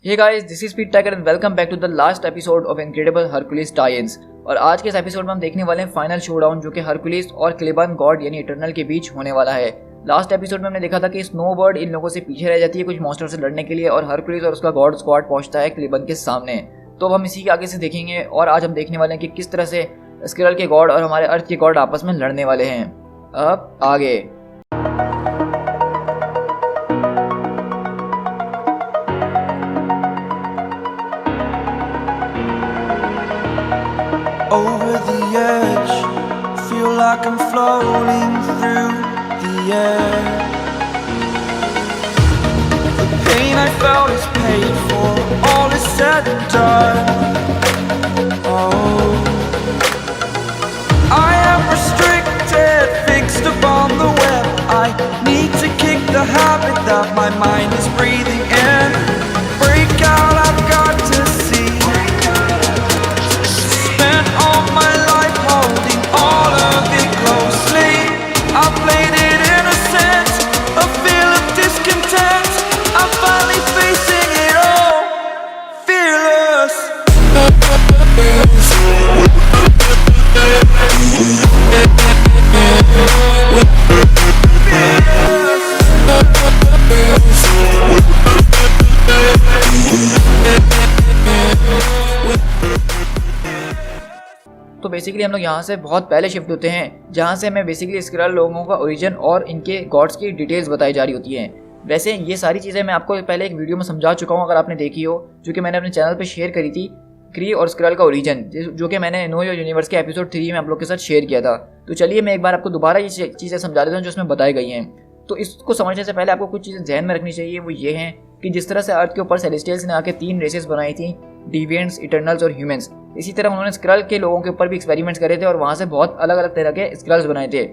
Hey guys, this is Pete Tiger and welcome back to the last episode of Incredible Hercules Tie-ins। और आज के इस episode में हम देखने वाले हैं फाइनल शोडाउन जो कि हरकुलिस और क्लेबन गॉड यानी इटर्नल के बीच होने वाला है। लास्ट एपिसोड में हमने देखा था कि स्नोबर्ड इन लोगों से पीछे रह जाती है कुछ मॉन्स्टर से लड़ने के लिए और हरकुलिस और उसका गॉड स्क्वाड पहुंचता है क्लेबन के सामने। तो अब हम इसी के आगे से देखेंगे और आज हम देखने वाले हैं कि किस तरह से स्केरल के गॉड और हमारे अर्थ के गॉड आपस में लड़ने वाले हैं। अब आगे over the edge, feel like I'm floating through the air. The pain I felt is paid for, all is said and done. Oh, I am restricted, fixed upon the web. I need to kick the habit that my mind is breathing in. Break out, I've got to see. My life holding all of it closely. I played it innocent, a feel of discontent. I'm finally facing it all, fearless. तो basically हम लोग यहाँ से बहुत पहले shift होते हैं जहाँ से हमें बेसिकली स्केरल लोगों का ओरिजिन और इनके गॉड्स की डिटेल्स बताई जा रही होती हैं। वैसे ये सारी चीज़ें मैं आपको पहले एक वीडियो में समझा चुका हूँ, अगर आपने देखी हो, जो कि मैंने अपने चैनल पे शेयर करी थी, क्री और स्केरल का ओरिजिन, जो कि मैंने नो योर यूनिवर्स के एपिसोड 3 में आप लोग के साथ शेयर किया था। तो चलिए मैं एक बार आपको दोबारा ये चीज़ें समझा देता हूँ जो इसमें बताई गई हैं। तो इसको समझने से पहले आपको कुछ चीज़ें ध्यान में रखनी चाहिए, वो ये हैं कि जिस तरह से अर्थ के ऊपर सेलेस्टियल्स ने आके 3 रेसेस बनाई थी, डिविएंट्स, इटर्नल्स और ह्यूमंस, इसी तरह उन्होंने स्क्रल के लोगों के ऊपर भी एक्सपेरिमेंट्स करे थे और वहाँ से बहुत अलग अलग तरह के स्क्रल्स बनाए थे,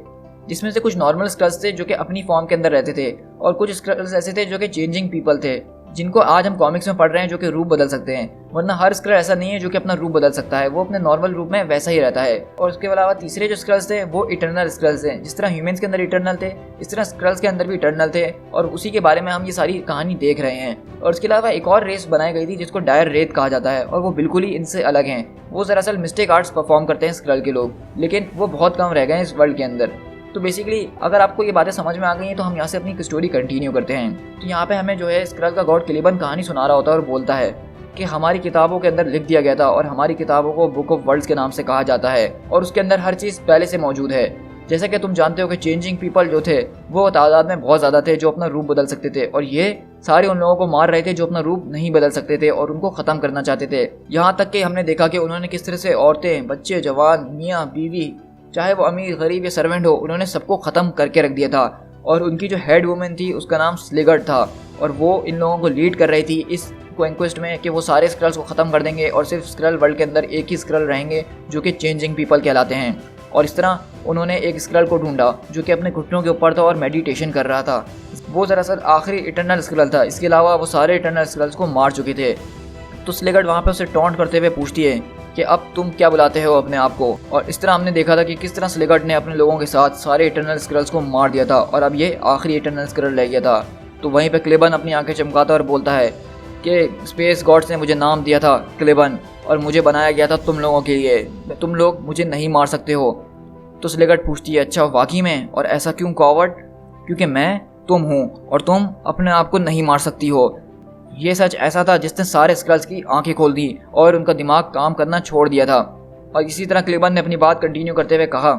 जिसमें से कुछ नॉर्मल स्क्रल्स थे जो कि अपनी फॉर्म के अंदर रहते थे और कुछ स्क्रल्स ऐसे थे जो कि चेंजिंग पीपल थे, जिनको आज हम कॉमिक्स में पढ़ रहे हैं, जो कि रूप बदल सकते हैं। वरना हर स्क्रल ऐसा नहीं है जो कि अपना रूप बदल सकता है, वो अपने नॉर्मल रूप में वैसा ही रहता है। और उसके अलावा तीसरे जो स्क्रल्स थे वो इटर्नल स्क्रल्स हैं। जिस तरह ह्यूमंस के अंदर इटर्नल थे, इस तरह स्क्रल्स के अंदर भी इटर्नल थे और उसी के बारे में हम ये सारी कहानी देख रहे हैं। और उसके अलावा एक और रेस बनाई गई थी जिसको डायर रेत कहा जाता है और वो बिल्कुल ही इनसे अलग हैं। वो दरअसल मिस्टेक आर्ट्स परफॉर्म करते हैं स्क्रल के लोग, लेकिन वो बहुत कम रह गए हैं इस वर्ल्ड के अंदर। तो बेसिकली अगर आपको ये बातें समझ में आ गई हैं तो हम यहाँ से अपनी स्टोरी कंटिन्यू करते हैं। तो यहाँ पे हमें जो है स्क्रल का गॉड क्लेबन कहानी सुना रहा होता है और बोलता है कि हमारी किताबों के अंदर लिख दिया गया था और हमारी किताबों को बुक ऑफ वर्ल्ड्स के नाम से कहा जाता है और उसके अंदर हर चीज़ पहले से मौजूद है। जैसा कि तुम जानते हो कि चेंजिंग पीपल जो थे वो तादाद में बहुत ज़्यादा थे जो अपना रूप बदल सकते थे और ये सारे उन लोगों को मार रहे थे जो अपना रूप नहीं बदल सकते थे और उनको ख़त्म करना चाहते थे। यहाँ तक कि हमने देखा कि उन्होंने किस तरह से औरतें, बच्चे, जवान, मियाँ बीवी, चाहे वो अमीर गरीब या सर्वेंट हो, उन्होंने सबको ख़त्म करके रख दिया था। और उनकी जो हेड वुमेन थी उसका नाम स्लिगर्ड था और वो इन लोगों को लीड कर रही थी इस कॉन्क्वेस्ट में कि वो सारे स्क्रल्स को ख़त्म कर देंगे और सिर्फ स्क्रल वर्ल्ड के अंदर एक ही स्क्रल रहेंगे जो कि चेंजिंग पीपल कहलाते हैं। और इस तरह उन्होंने एक स्क्रल को ढूंढा जो कि अपने घुटनों के ऊपर था और मेडिटेशन कर रहा था। वो दरअसल आखिरी इटर्नल स्क्रल था। इसके अलावा वो सारे इटर्नल स्क्रल्स को मार चुके थे। तो स्लिगर्ड वहाँ पर उसे टॉन्ट करते हुए पूछती है कि अब तुम क्या बुलाते हो अपने आप को। और इस तरह हमने देखा था कि किस तरह स्लिगर्ड ने अपने लोगों के साथ सारे इटर्नल स्क्रल्स को मार दिया था और अब ये आखिरी इटर्नल स्क्रल रह गया था। तो वहीं पे क्लेबन अपनी आंखें चमकाता और बोलता है कि स्पेस गॉड्स ने मुझे नाम दिया था क्लेबन और मुझे बनाया गया था तुम लोगों के लिए, तुम लोग मुझे नहीं मार सकते हो। तो स्लिगर्ड पूछती है, अच्छा वाकई में, और ऐसा क्यों कॉवर्ड? क्योंकि मैं तुम हूँ और तुम अपने आप को नहीं मार सकती हो। ये सच ऐसा था जिसने सारे स्क्रल्स की आंखें खोल दी और उनका दिमाग काम करना छोड़ दिया था। और इसी तरह क्लेबन ने अपनी बात कंटिन्यू करते हुए कहा,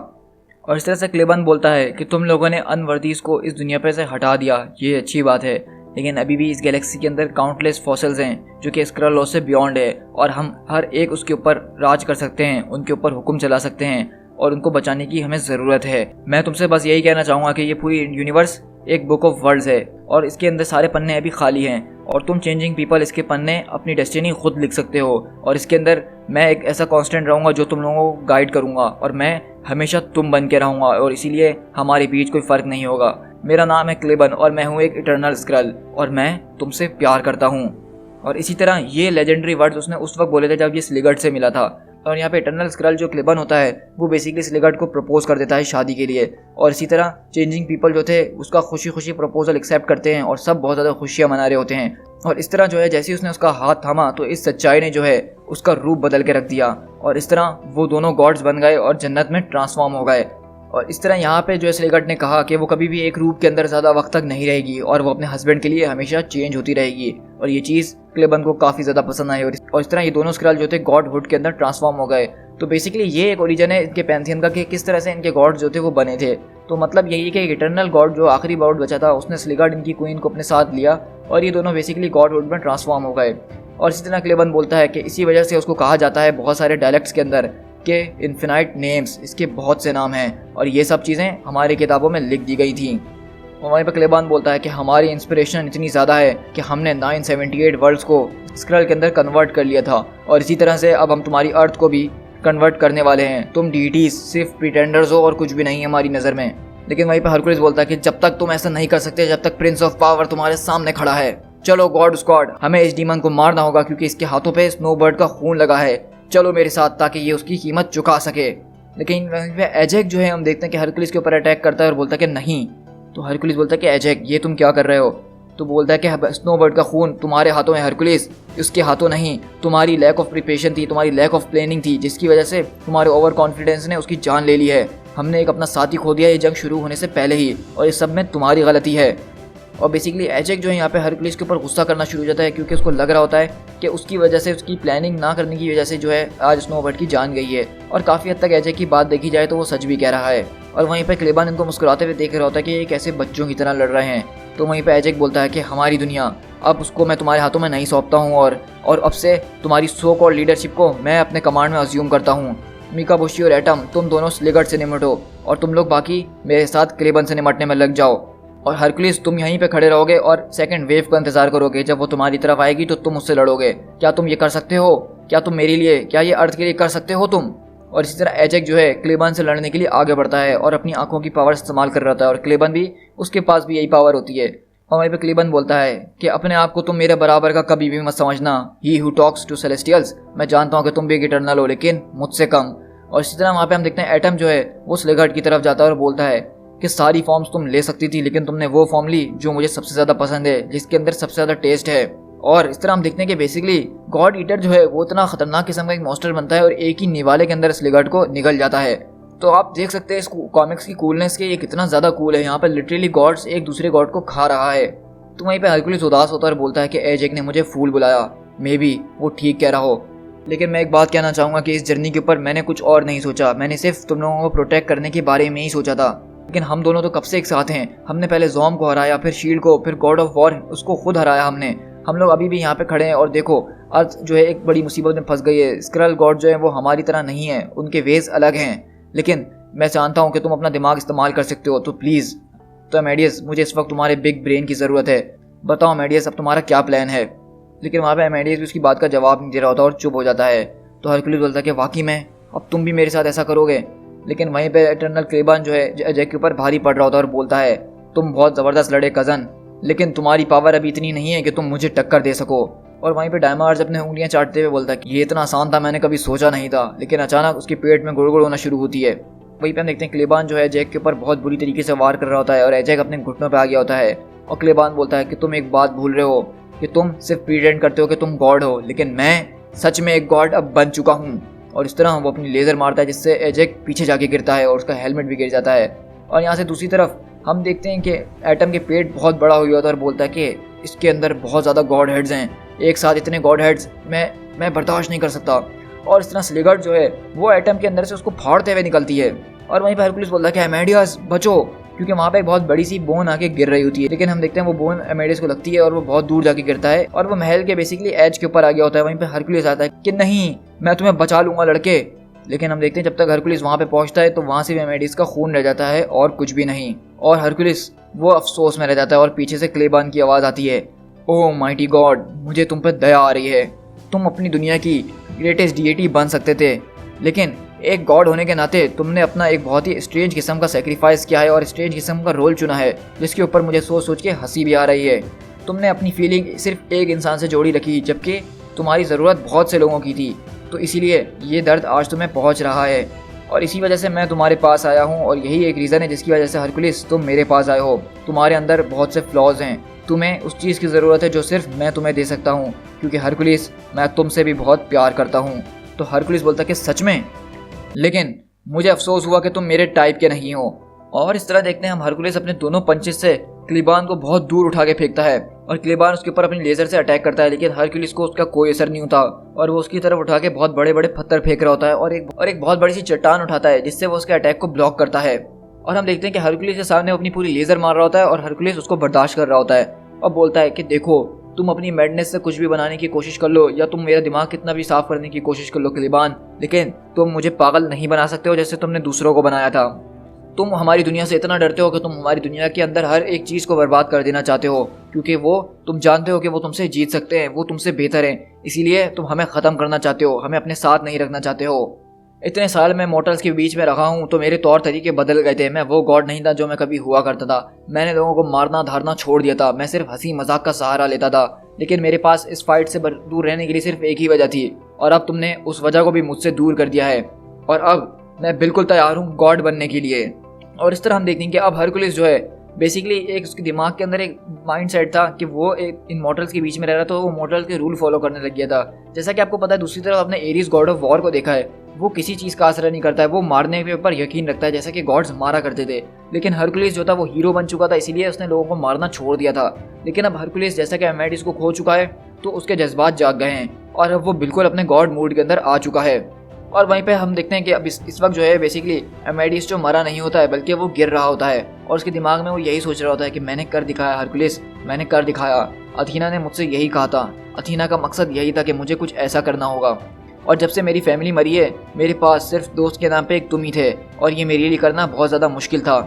और इस तरह से क्लेबन बोलता है कि तुम लोगों ने अनवर्दीज को इस दुनिया पर से हटा दिया, ये अच्छी बात है, लेकिन अभी भी इस गैलेक्सी के अंदर काउंटलेस फॉसिल्स हैं जो कि स्क्रल लॉ से बियॉन्ड है और हम हर एक उसके ऊपर राज कर सकते हैं, उनके ऊपर हुक्म चला सकते हैं और उनको बचाने की हमें ज़रूरत है। मैं तुमसे बस यही कहना चाहूँगा कि ये पूरी यूनिवर्स एक बुक ऑफ वर्ड्स है और इसके अंदर सारे पन्ने अभी खाली हैं और तुम चेंजिंग पीपल इसके पन्ने अपनी डेस्टिनी खुद लिख सकते हो और इसके अंदर मैं एक ऐसा कांस्टेंट रहूँगा जो तुम लोगों को गाइड करूँगा और मैं हमेशा तुम बन के रहूँगा और इसीलिए हमारे बीच कोई फ़र्क नहीं होगा। मेरा नाम है क्लेबन और मैं हूँ एक इटर्नल स्क्रल और मैं तुमसे प्यार करता हूँ। और इसी तरह ये लेजेंडरी वर्ड्स उसने उस वक्त बोले थे जब ये स्लिगर्ड से मिला था। और यहाँ पे इटर्नल स्क्रल जो क्लेबन होता है वो बेसिकली स्लिगर्ट को प्रपोज कर देता है शादी के लिए, और इसी तरह चेंजिंग पीपल जो थे उसका खुशी खुशी प्रपोजल एक्सेप्ट करते हैं और सब बहुत ज़्यादा खुशियाँ मना रहे होते हैं। और इस तरह जो है जैसे ही उसने उसका हाथ थामा तो इस सच्चाई ने जो है उसका रूप बदल के रख दिया, और इस तरह वो दोनों गॉड्स बन गए और जन्नत में ट्रांसफॉर्म हो गए। और इस तरह यहाँ पे जो है स्लिगर्ट ने कहा कि वो कभी भी एक रूप के अंदर ज़्यादा वक्त तक नहीं रहेगी और वो अपने हस्बैंड के लिए हमेशा चेंज होती रहेगी, और ये चीज़ क्लेबन को काफ़ी ज़्यादा पसंद आई। और इस तरह ये दोनों स्क्रल जो थे गॉडहुड के अंदर ट्रांसफॉर्म हो गए। तो बेसिकली ये एक ओरिजिन है इनके पैंथियन का कि किस तरह से इनके गॉड जो थे वो बने थे। तो मतलब यही कि इटर्नल गॉड जो आखिरी गॉड बचा था उसने स्लिगर्ट इनकी क्वीन को अपने साथ लिया और ये दोनों बेसिकली गॉडहुड में ट्रांसफॉर्म हो गए। और इसी तरह क्लेबन बोलता है कि इसी वजह से उसको कहा जाता है बहुत सारे डायलेक्ट्स के अंदर के इन्फिनाइट नेम्स, इसके बहुत से नाम हैं और ये सब चीज़ें हमारी किताबों में लिख दी गई थी। और वहीं पर क्लेबन बोलता है कि हमारी इंस्पिरेशन इतनी ज़्यादा है कि हमने 978 वर्ल्ड्स को स्क्रल के अंदर कन्वर्ट कर लिया था, और इसी तरह से अब हम तुम्हारी अर्थ को भी कन्वर्ट करने वाले हैं। तुम डीटीज सिर्फ प्रिटेंडर्स हो और कुछ भी नहीं हमारी नज़र में। लेकिन वहीं पर हरकुलिस बोलता है कि जब तक तुम ऐसा नहीं कर सकते, जब तक प्रिंस ऑफ पावर तुम्हारे सामने खड़ा है, चलो गॉड स्क्वाड, हमें इस डीमन को मारना होगा क्योंकि इसके हाथों पे स्नोबर्ड का खून लगा है, चलो मेरे साथ ताकि ये उसकी कीमत चुका सके। लेकिन वहीं पे एजेक जो है हम देखते हैं कि हरकुलिस के ऊपर अटैक करता है और बोलता है कि नहीं। तो हरकुलिस बोलता है कि एजेक ये तुम क्या कर रहे हो? तो बोलता है कि स्नोबर्ड का खून तुम्हारे हाथों में हरकुलिस, उसके हाथों नहीं। तुम्हारी लैक ऑफ प्रिपरेशन थी, तुम्हारी लैक ऑफ प्लानिंग थी, जिसकी वजह से तुम्हारे ओवर कॉन्फिडेंस ने उसकी जान ले ली है। हमने एक अपना साथी खो दिया ये जंग शुरू होने से पहले ही, और इस सब में तुम्हारी गलती है। और बेसिकली एजेक जो है यहाँ पे हरकुलिस के ऊपर गुस्सा करना शुरू हो जाता है क्योंकि उसको लग रहा होता है कि उसकी वजह से, उसकी प्लानिंग ना करने की वजह से जो है आज स्नोबर्ड की जान गई है। और काफ़ी हद तक एजेक की बात देखी जाए तो वो सच भी कह रहा है। और वहीं पर क्लेबन इनको मुस्कुराते हुए देख रहा होता है कि ये कैसे बच्चों की तरह लड़ रहे हैं। तो वहीं पर एजेक बोलता है कि हमारी दुनिया अब उसको मैं तुम्हारे हाथों में नहीं सौंपता हूँ, और अब से तुम्हारी सो कॉल्ड लीडरशिप को मैं अपने कमांड में अज्यूम करता हूँ। मिकाबोशी और एटम, तुम दोनों स्लिगर्ट से निपटो और तुम लोग बाकी मेरे साथ क्लेबन से निपटने में लग जाओ। और हरकुलिस तुम यहीं पे खड़े रहोगे और सेकंड वेव का इंतजार करोगे, जब वो तुम्हारी तरफ आएगी तो तुम उससे लड़ोगे। क्या तुम ये कर सकते हो? क्या तुम मेरे लिए, क्या ये अर्थ के लिए कर सकते हो तुम? और इसी तरह एजेक जो है क्लेबन से लड़ने के लिए आगे बढ़ता है और अपनी आंखों की पावर इस्तेमाल कर रहा था, और क्लेबन भी, उसके पास भी यही पावर होती है। और वहीं पे क्लेबन बोलता है कि अपने आप को तुम मेरे बराबर का कभी भी मत समझना। He who talks to celestials, मैं जानता हूँ कि तुम भी एक इटर्नल हो लेकिन मुझसे कम। और इसी तरह वहाँ पे हम देखते हैं एटम जो है वो स्लिगर्ट की तरफ जाता है और बोलता है कि सारी फॉर्म्स तुम ले सकती थी लेकिन तुमने वो फॉर्म ली जो मुझे सबसे ज़्यादा पसंद है, जिसके अंदर सबसे ज़्यादा टेस्ट है। और इस तरह हम देखते हैं कि बेसिकली गॉड ईटर जो है वो इतना खतरनाक किस्म का एक मॉन्स्टर बनता है और एक ही निवाले के अंदर स्लिगर्ट को निगल जाता है। तो आप देख सकते हैं इस कॉमिक्स की कूलनेस के, ये कितना ज़्यादा कूल है। यहाँ पर लिटरली गॉड्स एक दूसरे गॉड को खा रहा है। तो वहीं पर हरकुलिस उदास होता है और बोलता है कि एजेक ने मुझे फूल बुलाया, मे बी वो ठीक कह रहा हो। लेकिन मैं एक बात कहना चाहूँगा कि इस जर्नी के ऊपर मैंने कुछ और नहीं सोचा, मैंने सिर्फ तुम लोगों को प्रोटेक्ट करने के बारे में ही सोचा था। लेकिन हम दोनों तो कब से एक साथ हैं। हमने पहले ज़ॉम को हराया, फिर शील्ड को, फिर गॉड ऑफ वॉर उसको खुद हराया हमने। हम लोग अभी भी यहाँ पे खड़े हैं और देखो अर्थ जो है एक बड़ी मुसीबत में फंस गई है। स्क्रल गॉड जो है वो हमारी तरह नहीं है, उनके वेज अलग हैं। लेकिन मैं जानता हूँ कि तुम अपना दिमाग इस्तेमाल कर सकते हो, तो प्लीज़। तो अमेडियस, मुझे इस वक्त तुम्हारे बिग ब्रेन की ज़रूरत है। बताओ अमेडियस, अब तुम्हारा क्या प्लान है? लेकिन वहाँ पर अमेडियस भी उसकी बात का जवाब नहीं दे रहा होता और चुप हो जाता है। तो हरकुलिस बोलता है कि वाकई में अब तुम भी मेरे साथ ऐसा करोगे? लेकिन वहीं पे इटर्नल क्लेबन जो है एजेक के ऊपर भारी पड़ रहा होता है और बोलता है तुम बहुत ज़बरदस्त लड़े कज़न, लेकिन तुम्हारी पावर अभी इतनी नहीं है कि तुम मुझे टक्कर दे सको। और वहीं पे डायमार्स अपने उंगलियां चाटते हुए बोलता है कि ये इतना आसान था, मैंने कभी सोचा नहीं था। लेकिन अचानक उसके पेट में गुड़गुड़ होना शुरू होती है। वहीं पे हम देखते हैं क्लेबन जो है एजेक के ऊपर बहुत बुरी तरीके से वार कर रहा होता है और एजेक अपने घुटनों पर आ गया होता है। और क्लेबन बोलता है कि तुम एक बात भूल रहे हो कि तुम सिर्फ प्रिटेंड करते हो कि तुम गॉड हो, लेकिन मैं सच में एक गॉड अब बन चुका हूँ। और इस तरह वो अपनी लेज़र मारता है जिससे एजेक पीछे जाके गिरता है और उसका हेलमेट भी गिर जाता है। और यहाँ से दूसरी तरफ हम देखते हैं कि एटम के पेट बहुत बड़ा हुआ होता है और बोलता है कि इसके अंदर बहुत ज़्यादा गॉड हेड्स हैं, एक साथ इतने गॉड हेड्स मैं बर्दाश्त नहीं कर सकता। और इस तरह स्लिगर्ट जो है वो एटम के अंदर से उसको फाड़ते हुए निकलती है। और वहीं पर हरकुलिस बोलता है कि अमेडियस बचो, क्योंकि वहाँ पे एक बहुत बड़ी सी बोन आके गिर रही होती है। लेकिन हम देखते हैं वो बोन अमेडियस को लगती है और वो बहुत दूर जाके गिरता है और वो महल के बेसिकली एज के ऊपर आ गया होता है। वहीं पे हरकुलिस आता है कि नहीं, मैं तुम्हें बचा लूंगा लड़के। लेकिन हम देखते हैं जब तक हरकुलिस वहाँ पे पहुँचता है तो वहाँ से भी अमेडियस का खून रह जाता है और कुछ भी नहीं। और हरकुलिस वो अफसोस में रह जाता है और पीछे से क्लेबन की आवाज़ आती है, ओह माइटी गॉड, मुझे तुम पर दया आ रही है। तुम अपनी दुनिया की ग्रेटेस्ट डीएटी बन सकते थे, लेकिन एक गॉड होने के नाते तुमने अपना एक बहुत ही स्ट्रेंज किस्म का सेक्रीफाइस किया है और स्ट्रेंज किस्म का रोल चुना है, जिसके ऊपर मुझे सोच सोच के हंसी भी आ रही है। तुमने अपनी फीलिंग सिर्फ एक इंसान से जोड़ी रखी, जबकि तुम्हारी ज़रूरत बहुत से लोगों की थी। तो इसीलिए ये दर्द आज तुम्हें पहुंच रहा है और इसी वजह से मैं तुम्हारे पास आया हूँ और यही एक रीज़न है जिसकी वजह से हरकुलिस तुम मेरे पास आए हो। तुम्हारे अंदर बहुत से फ्लॉज हैं, तुम्हें उस चीज़ की ज़रूरत है जो सिर्फ मैं तुम्हें दे सकता हूँ, क्योंकि हरकुलिस मैं तुमसे भी बहुत प्यार करता हूँ। तो हरकुलिस बोलता कि सच में? लेकिन मुझे अफसोस हुआ कि तुम मेरे टाइप के नहीं हो। और इस तरह देखते हैं हम हरकुलिस अपने दोनों पंचेस से क्लीबान को बहुत दूर उठा के फेंकता है और क्लीबान उसके ऊपर अपनी लेजर से अटैक करता है, लेकिन हरकुलिस को उसका कोई असर नहीं होता और वो उसकी तरफ उठा के बहुत बड़े बड़े पत्थर फेंक रहा होता है और एक बहुत बड़ी सी चट्टान उठाता है जिससे वो उसके अटैक को ब्लॉक करता है। और हम देखते हैं कि हरकुलिस के सामने अपनी पूरी लेजर मार रहा होता है और हरकुलिस उसको बर्दाश्त कर रहा होता है और बोलता है कि देखो, तुम अपनी मैडनेस से कुछ भी बनाने की कोशिश कर लो या तुम मेरा दिमाग कितना भी साफ करने की कोशिश कर लो क्लीबान, लेकिन तुम मुझे पागल नहीं बना सकते हो जैसे तुमने दूसरों को बनाया था। तुम हमारी दुनिया से इतना डरते हो कि तुम हमारी दुनिया के अंदर हर एक चीज़ को बर्बाद कर देना चाहते हो, क्योंकि वो तुम जानते हो कि वो तुमसे जीत सकते हैं, वो तुमसे बेहतर हैं, इसीलिए तुम हमें ख़त्म करना चाहते हो, हमें अपने साथ नहीं रखना चाहते हो। इतने साल मैं मॉर्टल्स के बीच में रहा हूँ तो मेरे तौर तरीके बदल गए थे। मैं वो गॉड नहीं था जो मैं कभी हुआ करता था। मैंने लोगों को मारना धारना छोड़ दिया था। मैं सिर्फ हंसी मजाक का सहारा लेता था, लेकिन मेरे पास इस फाइट से दूर रहने के लिए सिर्फ एक ही वजह थी और अब तुमने उस वजह को भी मुझसे दूर कर दिया है और अब मैं बिल्कुल तैयार हूँ गॉड बनने के लिए। और इस तरह हम देखेंगे कि अब हरकुलिस जो है बेसिकली एक उसके दिमाग के अंदर एक माइंड सेट था कि वो एक इन मॉर्टल्स के बीच में रह रहा था, तो वो मॉर्टल के रूल फॉलो करने लग गया था। जैसा कि आपको पता है, दूसरी तरफ आपने एरिस गॉड ऑफ वॉर को देखा है, वो किसी चीज़ का असर नहीं करता है, वो मारने के ऊपर यकीन रखता है जैसा कि गॉड्स मारा करते थे। लेकिन हरकुलिस जो था वो हीरो बन चुका था, इसीलिए उसने लोगों को मारना छोड़ दिया था। लेकिन अब हरकुलिस जैसा कि एमेडिस को खो चुका है तो उसके जज्बात जाग गए हैं और अब वो बिल्कुल अपने गॉड मूड के अंदर आ चुका है। और वहीं पे हम देखते हैं कि अब इस वक्त जो है बेसिकली एमेडिस जो मरा नहीं होता है बल्कि वो गिर रहा होता है और उसके दिमाग में वो यही सोच रहा होता है कि मैंने कर दिखाया हरकुलिस, मैंने कर दिखाया। अथीना ने मुझसे यही कहा था, अथीना का मकसद यही था कि मुझे कुछ ऐसा करना होगा और जब से मेरी फैमिली मरी है मेरे पास सिर्फ दोस्त के नाम पे एक तुम ही थे और ये मेरे लिए करना बहुत ज़्यादा मुश्किल था।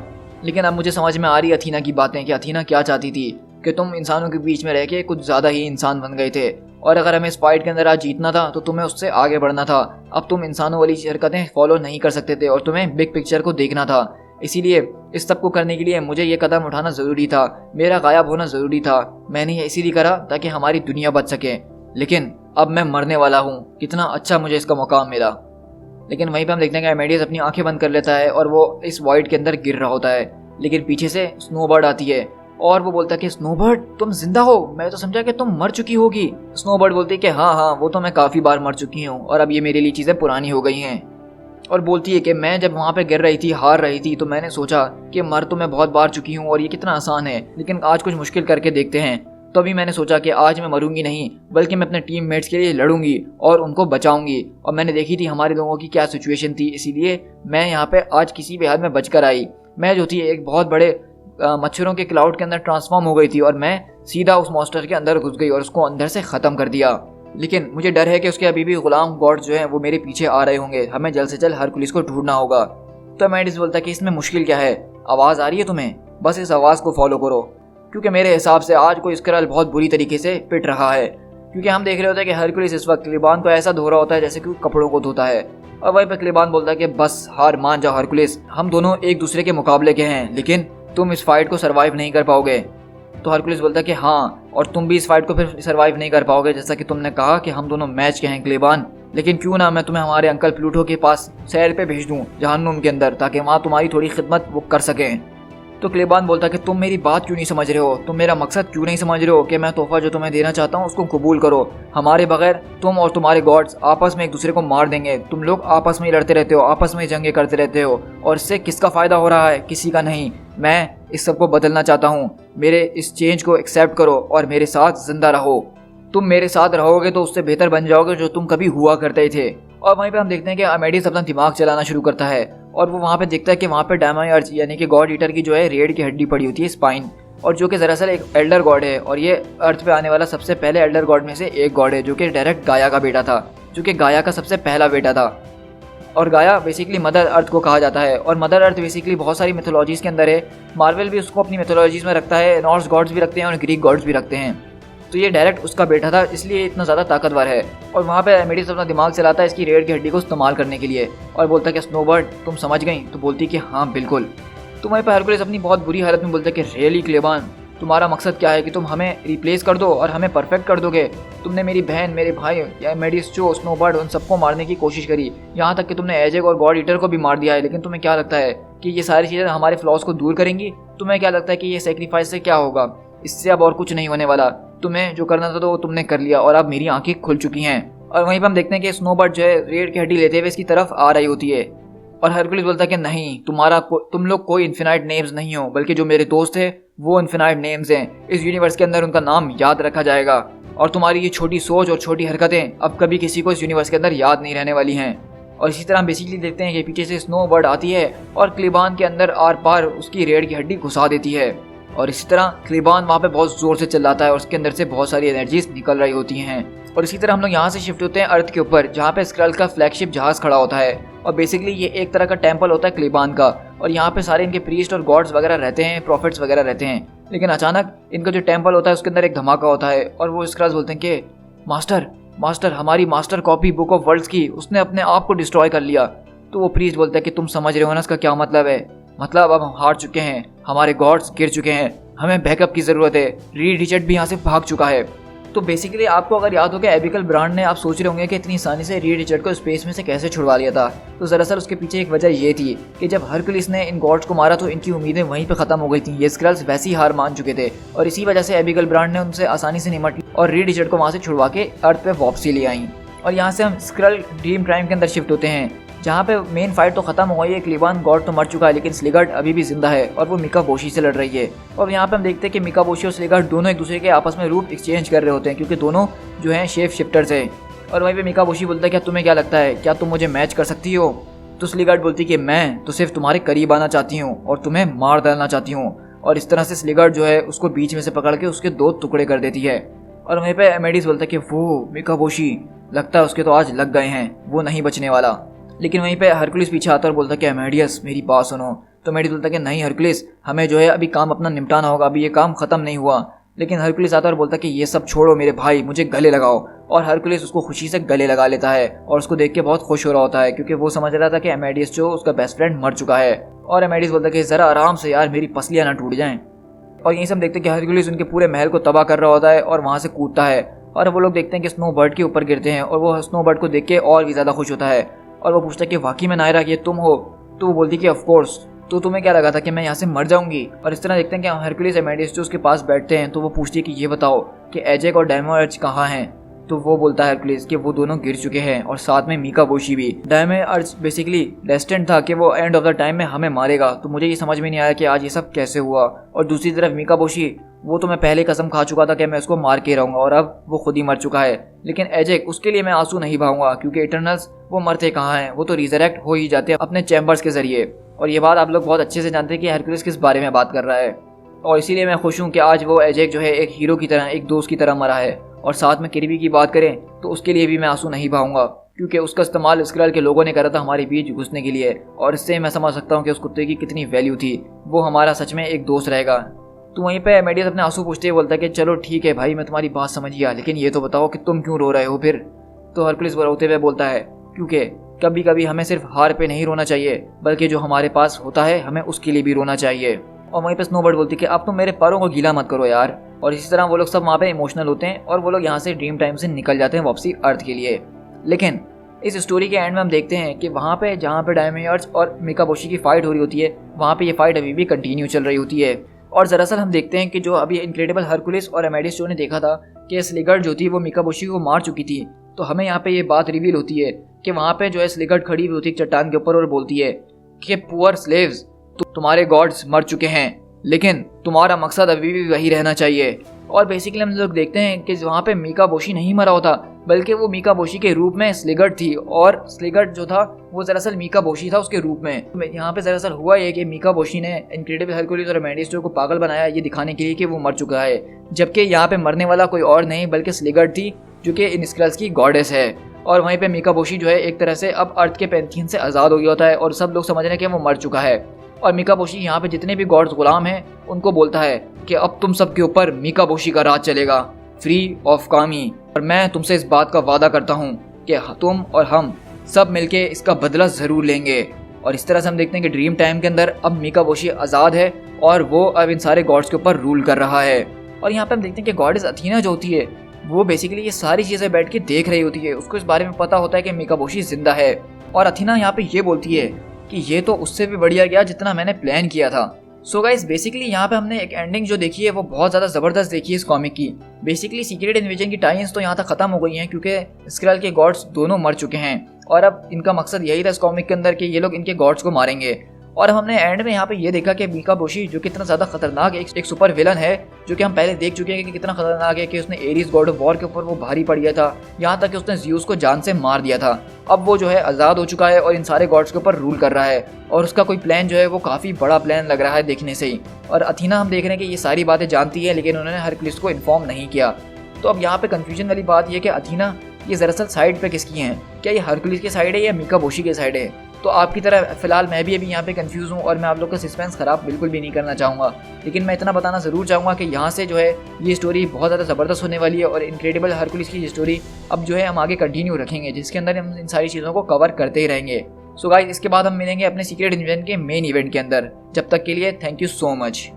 लेकिन अब मुझे समझ में आ रही अथीना की बातें कि अथीना क्या चाहती थी कि तुम इंसानों के बीच में रह के कुछ ज़्यादा ही इंसान बन गए थे और अगर हमें इस फाइट के अंदर आज जीतना था तो तुम्हें उससे आगे बढ़ना था। अब तुम इंसानों वाली हरकतें फॉलो नहीं कर सकते थे और तुम्हें बिग पिक्चर को देखना था। इसीलिए इस सब को करने के लिए मुझे ये कदम उठाना ज़रूरी था, मेरा गायब होना ज़रूरी था। मैंने ये इसीलिए करा ताकि हमारी दुनिया बच सके, लेकिन अब मैं मरने वाला हूँ, कितना अच्छा मुझे इसका मौका मिला। लेकिन वहीं पर हम देखते हैं कि एमेडियस अपनी आंखें बंद कर लेता है और वो इस वॉइड के अंदर गिर रहा होता है, लेकिन पीछे से स्नोबर्ड आती है और वो बोलता है कि स्नोबर्ड तुम जिंदा हो, मैं तो समझा कि तुम मर चुकी होगी। स्नोबर्ड बोलती है कि हाँ वो तो मैं काफ़ी बार मर चुकी हूँ और अब ये मेरे लिए चीज़ें पुरानी हो गई हैं। और बोलती है कि मैं जब वहाँ पे गिर रही थी, हार रही थी, तो मैंने सोचा कि मर तो मैं बहुत बार चुकी हूँ और ये कितना आसान है, लेकिन आज कुछ मुश्किल करके देखते हैं। तो अभी मैंने सोचा कि आज मैं मरूंगी नहीं बल्कि मैं अपने टीम मेट्स के लिए लड़ूंगी और उनको बचाऊंगी। और मैंने देखी थी हमारे लोगों की क्या सिचुएशन थी, इसीलिए मैं यहाँ पे आज किसी भी हाल में बचकर आई। मैं जो थी एक बहुत बड़े मच्छरों के क्लाउड के अंदर ट्रांसफॉर्म हो गई थी और मैं सीधा उस मॉन्स्टर के अंदर घुस गई और उसको अंदर से ख़त्म कर दिया। लेकिन मुझे डर है कि उसके अभी भी गुलाम गॉड्स जो हैं वो मेरे पीछे आ रहे होंगे, हमें जल्द से जल्द हरकुलिस को ढूंढना होगा। तो एमेडिस बोलता है कि इसमें मुश्किल क्या है, आवाज़ आ रही है तुम्हें, बस इस आवाज़ को फॉलो करो, क्योंकि मेरे हिसाब से आज कोई स्क्रल बहुत बुरी तरीके से पिट रहा है। क्योंकि हम देख रहे होते हैं कि हरकुलिस इस वक्त क्लीबान को ऐसा धो रहा होता है जैसे कि कपड़ों को धोता है। और वहीं पर क्लीबान बोलता है कि बस हार मान जाओ हरकुलिस, हम दोनों एक दूसरे के मुकाबले के हैं, लेकिन तुम इस फाइट को सरवाइव नहीं कर पाओगे। तो हरकुलिस बोलता है कि हाँ, और तुम भी इस फाइट को फिर सरवाइव नहीं कर पाओगे, जैसा कि तुमने कहा कि हम दोनों मैच के हैं क्लीबान। लेकिन क्यों ना मैं तुम्हें हमारे अंकल प्लूटो के पास सैर पे भेज दूँ जहन्नुम के अंदर, ताकि वहाँ तुम्हारी थोड़ी खिदमत वो कर सकें। तो क्लीबान बोलता है कि तुम मेरी बात क्यों नहीं समझ रहे हो, तुम मेरा मकसद क्यों नहीं समझ रहे हो कि मैं तोहफा जो तुम्हें देना चाहता हूँ उसको कबूल करो। हमारे बगैर तुम और तुम्हारे गॉड्स आपस में एक दूसरे को मार देंगे। तुम लोग आपस में ही लड़ते रहते हो, आपस में ही जंगे करते रहते हो, और इससे किसका फ़ायदा हो रहा है, किसी का नहीं। मैं इस सब को बदलना चाहता हूँ, मेरे इस चेंज को एक्सेप्ट करो और मेरे साथ जिंदा रहो। तुम मेरे साथ रहोगे तो उससे बेहतर बन जाओगे जो तुम कभी हुआ करते थे। और वहीं पे हम देखते हैं कि एमेडिस अपना दिमाग चलाना शुरू करता है और वो वहाँ पे देखता है कि वहाँ पे डायमायर्च यानी कि गॉड ईटर की जो है रेड की हड्डी पड़ी होती है, स्पाइन, और जो कि दरअसल एक एल्डर गॉड है और ये अर्थ पे आने वाला सबसे पहले एल्डर गॉड में से एक गॉड है, जो कि डायरेक्ट गाया का बेटा था, जो कि गाया का सबसे पहला बेटा था। और गाया बेसिकली मदर अर्थ को कहा जाता है और मदर अर्थ बेसिकली बहुत सारी मिथोलॉजीज़ के अंदर है। मार्वल भी उसको अपनी मिथोलॉजीज़ में रखता है, नॉर्स गॉड्स भी रखते हैं और ग्रीक गॉड्स भी रखते हैं। तो ये डायरेक्ट उसका बेटा था, इसलिए इतना ज़्यादा ताकतवर है। और वहाँ पे एमेडिस अपना दिमाग चलाता है इसकी रेड की हड्डी को इस्तेमाल करने के लिए और बोलता है कि स्नोबर्ड तुम समझ गई? तो बोलती कि हाँ बिल्कुल। तो वहीं पर हरकुलिस अपनी बहुत बुरी हालत में बोलता है कि रियली क्लीबान तुम्हारा मकसद क्या है कि तुम हमें रिप्लेस कर दो और हमें परफेक्ट कर दोगे? तुमने मेरी बहन, मेरे भाई या मेडिस जो स्नोबर्ड, उन सबको मारने की कोशिश करी, यहाँ तक कि तुमने एजेक और गॉड ईटर को भी मार दिया है। लेकिन तुम्हें क्या लगता है कि ये सारी चीज़ें हमारे फ्लॉज को दूर करेंगी? तुम्हें क्या लगता है कि ये सेक्रीफाइस से क्या होगा? इससे अब और कुछ नहीं होने वाला। तुम्हें जो करना था तो वो तुमने कर लिया और अब मेरी आंखें खुल चुकी हैं। और वहीं पर हम देखते हैं कि स्नोबर्ड जो है रेड की हड्डी लेते हुए इसकी तरफ आ रही होती है और हरकुलिस बोलता है कि नहीं, तुम लोग कोई इन्फिनाइट नेम्स नहीं हो, बल्कि जो मेरे दोस्त हैं वो इन्फिनाइट नेम्स हैं। इस यूनिवर्स के अंदर उनका नाम याद रखा जाएगा और तुम्हारी ये छोटी सोच और छोटी हरकतें अब कभी किसी को इस यूनिवर्स के अंदर याद नहीं रहने वाली हैं। और इसी तरह हम बेसिकली देखते हैं कि पीछे से स्नोबर्ड आती है और क्लिबान के अंदर आर पार उसकी रेड की हड्डी घुसा देती है। और इसी तरह क्लिबान वहाँ पे बहुत जोर से चिल्लाता है और उसके अंदर से बहुत सारी एनर्जीज निकल रही होती हैं। और इसी तरह हम लोग यहाँ से शिफ्ट होते हैं अर्थ के ऊपर, जहाँ पे स्क्रल का फ्लैगशिप जहाज खड़ा होता है। और बेसिकली ये एक तरह का टेंपल होता है क्लिबान का, और यहाँ पे सारे इनके प्रीस्ट और गॉड्स वगैरह रहते हैं, प्रॉफिट्स वगैरह रहते हैं। लेकिन अचानक इनका जो टेंपल होता है उसके अंदर एक धमाका होता है और वो स्क्रल्स बोलते हैं कि मास्टर, हमारी master copy book of worlds की उसने अपने आप को डिस्ट्रॉय कर लिया। तो वो प्रीस्ट बोलता है कि तुम समझ रहे हो ना इसका क्या मतलब है? मतलब अब हम हार चुके हैं, हमारे गॉड्स गिर चुके हैं, हमें बैकअप की ज़रूरत है। रीड रिचर्ड भी यहाँ से भाग चुका है। तो बेसिकली आपको अगर याद हो कि एबिकल ब्रांड ने, आप सोच रहे होंगे कि इतनी आसानी से रीड रिचर्ड को स्पेस में से कैसे छुड़वा लिया था। तो दरअसल उसके पीछे एक वजह ये थी कि जब हरकुलिस ने इन गॉड्स को मारा तो इनकी उम्मीदें वहीं पे ख़त्म हो गई थी। ये स्क्रल्स वैसे ही हार मान चुके थे और इसी वजह से एबिकल ब्रांड ने उनसे आसानी से निमट ली और रीड रिचर्ड को वहाँ से छुड़वा के अर्थ पे वापसी ले आई। और यहाँ से हम स्क्रल ड्रीम टाइम के अंदर शिफ्ट होते हैं, जहाँ पे मेन फाइट तो खत्म हो गई है। क्लिबान गॉड तो मर चुका है, लेकिन स्लिगर्ड अभी भी जिंदा है और वो मिका बोशी से लड़ रही है। और यहाँ पे हम देखते हैं कि मिका बोशी और स्लिगर्ड दोनों एक दूसरे के आपस में रूप एक्सचेंज कर रहे होते हैं, क्योंकि दोनों जो हैं शेप शिफ्टर्स हैं। और वहीं पे मिका बोशी बोलता है क्या तुम्हें क्या लगता है, क्या तुम मुझे मैच कर सकती हो? तो स्लिगर्ड बोलती है कि मैं तो सिर्फ तुम्हारे करीब आना चाहती हूँ और तुम्हें मार डालना चाहती हूँ। और इस तरह से स्लिगर्ड जो है उसको बीच में से पकड़ के उसके 2 टुकड़े कर देती है। और वहीं पे एमेडिस बोलता है कि वो मिका बोशी, लगता है उसके तो आज लग गए हैं, वो नहीं बचने वाला। लेकिन वहीं पे हरकुलिस पीछे आता और बोलता है कि एमेडियस मेरी बात सुनो। तो एमेडियस बोलता है कि नहीं हरकुलिस, हमें जो है अभी काम अपना निपटाना होगा, अभी ये काम खत्म नहीं हुआ। लेकिन हरकुलिस आता और बोलता है कि ये सब छोड़ो मेरे भाई, मुझे गले लगाओ। और हरकुलिस उसको खुशी से गले लगा लेता है और उसको देख के बहुत खुश हो रहा होता है, क्योंकि वो समझ रहा था कि एमेडियस जो उसका बेस्ट फ्रेंड मर चुका है। और एमेडियस बोलता है कि जरा आराम से यार, मेरी पसलियाँ ना टूट जाएं। और यहीं से हम देखते हैं कि हरकुलिस उनके पूरे महल को तबाह कर रहा होता है और वहाँ से कूदता है। और वो लोग देखते हैं कि स्नोबर्ड के ऊपर गिरते हैं और वो स्नोबर्ड को देख के और भी ज़्यादा खुश होता है। और वो पूछता है कि वाकई में नायरा ये तुम हो? तो वो बोलती है कि ऑफ कोर्स, तो तुम्हें क्या लगा था कि मैं यहाँ से मर जाऊंगी? और इस तरह देखते हैं कि हरकुलिस एमेडियस जो उसके पास बैठते हैं, तो वो पूछती है कि ये बताओ कि एजेक और डायमोअर्च कहाँ हैं? तो वो बोलता है हरकुलिस कि वो दोनों गिर चुके हैं और साथ में मिका बोशी भी। डायमोअर्च बेसिकली डेस्टिन्ड था कि वो एंड ऑफ द टाइम में हमें मारेगा। तो मुझे ये समझ में नहीं आया कि आज ये सब कैसे हुआ। और दूसरी तरफ मिका बोशी, वो तो मैं पहले कसम खा चुका था कि मैं उसको मार के रहूंगा और अब वो खुद ही मर चुका है। लेकिन एजेक, उसके लिए मैं आंसू नहीं बहाऊंगा, क्योंकि इटर्नल्स वो मरते कहाँ हैं, वो तो रिजरेक्ट हो ही जाते हैं अपने चैम्बर्स के जरिए। और ये बात आप लोग बहुत अच्छे से जानते हैं कि हरकुलिस किस बारे में बात कर रहा है। और इसीलिए मैं खुश हूँ कि आज वो एजेक जो है एक हीरो की तरह, एक दोस्त की तरह मरा है। और साथ में किरबी की बात करें तो उसके लिए भी मैं आंसू नहीं बहाऊंगा, क्योंकि उसका इस्तेमाल स्क्रल के लोगों ने करा था हमारे बीच घुसने के लिए। और इससे मैं समझ सकता हूँ कि उस कुत्ते की कितनी वैल्यू थी। वो हमारा सच में एक दोस्त रहेगा। तो वहीं पे एमेडियस अपने आंसू पूछते हुए बोलता है कि चलो ठीक है भाई, मैं तुम्हारी बात समझ गया, लेकिन ये तो बताओ कि तुम क्यों रो रहे हो फिर? तो हरकुलिस रोते हुए बोलता है क्योंकि कभी कभी हमें सिर्फ हार पे नहीं रोना चाहिए, बल्कि जो हमारे पास होता है हमें उसके लिए भी रोना चाहिए। और वहीं पे स्नोबर्ड बोलती है कि अब तुम मेरे पैरों को गीला मत करो यार। और इसी तरह वो लोग सब वहाँ पे इमोशनल होते हैं और वो लोग यहाँ से ड्रीम टाइम से निकल जाते हैं वापसी अर्थ के लिए। लेकिन इस स्टोरी के एंड में हम देखते हैं कि वहाँ पे जहाँ पे डायमोअर्च और मिका बोशी की फाइट हो रही होती है, वहाँ पे ये फाइट अभी भी कंटिन्यू चल रही होती है। और दरअसल हम देखते हैं कि जो अभी इनक्रेडिबल हरकुलिस और एमेडियस जो ने देखा था कि स्लिगर्ड जो थी वो मिका बोशी को मार चुकी थी, तो हमें यहाँ पे ये बात रिवील होती है कि वहाँ पे जो है स्लिगर्ड खड़ी हुई होती है चट्टान के ऊपर और बोलती है कि पुअर स्लेव्स, तुम्हारे गॉड्स मर चुके हैं, लेकिन तुम्हारा मकसद अभी भी वही रहना चाहिए। और बेसिकली हम लोग देखते हैं कि वहाँ पे मिका बोशी नहीं मरा होता, बल्कि वो मिका बोशी के रूप में स्लिगर्ड थी, और स्लिगर्ड जो था वो दरअसल मिका बोशी था उसके रूप में। यहाँ पे दरअसल हुआ ये कि मिका बोशी ने इनक्रेडिबल हरकुलिस और एमेडियस को पागल बनाया ये दिखाने के लिए कि वो मर चुका है, जबकि यहाँ पे मरने वाला कोई और नहीं बल्कि स्लिगर्ड थी, जो कि इन स्क्रल्स की गॉडेस है। और वहीं पे मिका बोशी जो है एक तरह से अब अर्थ के पैंथीन से आज़ाद हो गया होता है और सब लोग समझ रहे हैं कि वो मर चुका है। और मिका बोशी यहाँ पे जितने भी गॉड्स गुलाम हैं उनको बोलता है कि अब तुम सबके ऊपर मिका बोशी का राज चलेगा, फ्री ऑफ कामी। और मैं तुमसे इस बात का वादा करता हूँ कि तुम और हम सब मिलके इसका बदला ज़रूर लेंगे। और इस तरह से हम देखते हैं कि ड्रीम टाइम के अंदर अब मिका बोशी आज़ाद है और वो अब इन सारे गॉड्स के ऊपर रूल कर रहा है। और यहाँ पे हम देखते हैं कि गॉडेस अथीना जो होती है वो बेसिकली ये सारी चीज़ें बैठ के देख रही होती है। उसको इस बारे में पता होता है कि मिकाबोशी जिंदा है और अथीना यहाँ पे ये बोलती है कि ये तो उससे भी बढ़िया गया जितना मैंने प्लान किया था। सो गाइस बेसिकली यहाँ पे हमने एक एंडिंग जो देखी है वो बहुत ज़्यादा ज़बरदस्त देखी है इस कॉमिक की। बेसिकली सीक्रेट इन्वेजन की टाइम्स तो यहाँ तक खत्म हो गई हैं क्योंकि स्क्रल के गॉड्स दोनों मर चुके हैं और अब इनका मकसद यही था इस कॉमिक के अंदर कि ये लोग इनके गॉड्स को मारेंगे। और हमने एंड में यहाँ पे ये देखा कि मिकाबोशी जो कितना ज़्यादा खतरनाक एक सुपर विलन है, जो कि हम पहले देख चुके हैं कि कितना खतरनाक है कि उसने एरिस गॉड ऑफ वॉर के ऊपर वो भारी पड़ गया था, यहाँ तक कि उसने ज़्यूस को जान से मार दिया था। अब वो जो है आज़ाद हो चुका है और इन सारे गॉड्स के ऊपर रूल कर रहा है और उसका कोई प्लान जो है वो काफ़ी बड़ा प्लान लग रहा है देखने से ही। और अथीना हम देख रहे हैं कि ये सारी बातें जानती है लेकिन उन्होंने हरक्लिस को इन्फॉर्म नहीं किया। तो अब यहाँ पे कंफ्यूजन वाली बात ये कि अथीना ये दरअसल साइड पे किसकी हैं, क्या ये हरक्लिस के साइड है या मिकाबोशी के साइड है। तो आपकी तरह फिलहाल मैं भी अभी यहाँ पे कंफ्यूज हूँ और मैं आप लोग का सस्पेंस खराब बिल्कुल भी नहीं करना चाहूँगा, लेकिन मैं इतना बताना ज़रूर चाहूँगा कि यहाँ से जो है ये स्टोरी बहुत ज़्यादा ज़बरदस्त होने वाली है और इनक्रेडिबल हरक्लिस की स्टोरी अब जो है हम आगे कंटिन्यू रखेंगे जिसके अंदर हम इन सारी चीज़ों को कवर करते ही रहेंगे। सो गाइस इसके बाद हम मिलेंगे अपने सीक्रेट इन्वेजन के मेन इवेंट के अंदर। जब तक के लिए थैंक यू सो मच।